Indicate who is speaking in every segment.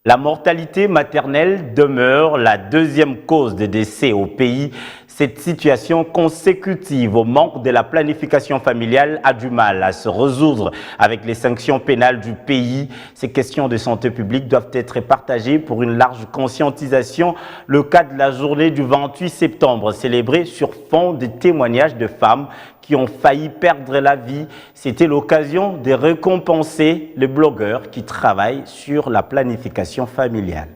Speaker 1: La mortalité maternelle demeure la deuxième cause de décès au pays. Cette situation consécutive au manque de la planification familiale a du mal à se résoudre avec les sanctions pénales du pays. Ces questions de santé publique doivent être partagées pour une large conscientisation. Le cas de la journée du 28 septembre, célébrée sur fond de témoignages de femmes qui ont failli perdre la vie. C'était l'occasion de récompenser les blogueurs qui travaillent sur la planification familiale.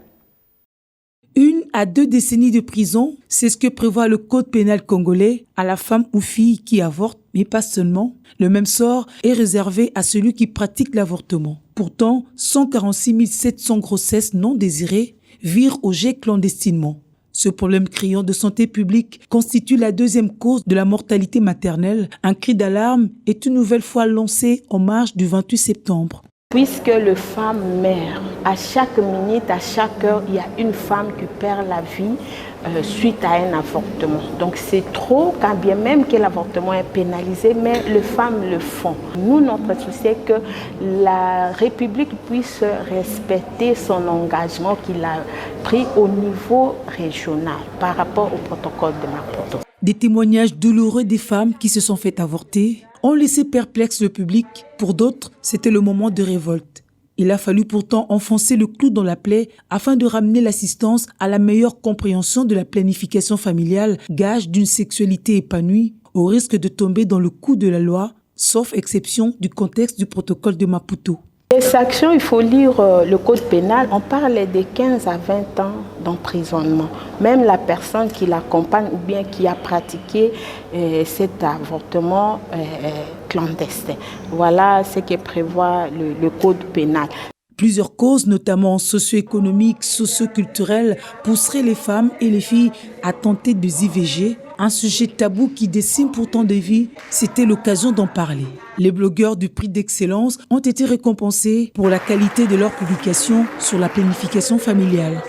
Speaker 2: 1 à 2 décennies de prison, c'est ce que prévoit le code pénal congolais à la femme ou fille qui avorte, mais pas seulement. Le même sort est réservé à celui qui pratique l'avortement. Pourtant, 146 700 grossesses non désirées virent au jet clandestinement. Ce problème criant de santé publique constitue la deuxième cause de la mortalité maternelle. Un cri d'alarme est une nouvelle fois lancé en marge du 28 septembre.
Speaker 3: Puisque les femmes meurent, à chaque minute, à chaque heure, il y a une femme qui perd la vie suite à un avortement. Donc c'est trop, quand bien même que l'avortement est pénalisé, mais les femmes le font. Nous, notre souci est que la République puisse respecter son engagement qu'il a pris au niveau régional par rapport au protocole de Maputo.
Speaker 2: Des témoignages douloureux des femmes qui se sont fait avorter ont laissé perplexe le public. Pour d'autres, c'était le moment de révolte. Il a fallu pourtant enfoncer le clou dans la plaie afin de ramener l'assistance à la meilleure compréhension de la planification familiale, gage d'une sexualité épanouie, au risque de tomber dans le coup de la loi, sauf exception du contexte du protocole de Maputo.
Speaker 3: Les sanctions, il faut lire le code pénal, on parle de 15 à 20 ans d'emprisonnement. Même la personne qui l'accompagne ou bien qui a pratiqué cet avortement clandestin. Voilà ce que prévoit le code pénal.
Speaker 2: Plusieurs causes, notamment socio-économiques, socio-culturelles, pousseraient les femmes et les filles à tenter de s'IVG. Un sujet tabou qui décime pourtant des vies, c'était l'occasion d'en parler. Les blogueurs du prix d'excellence ont été récompensés pour la qualité de leur publication sur la planification familiale.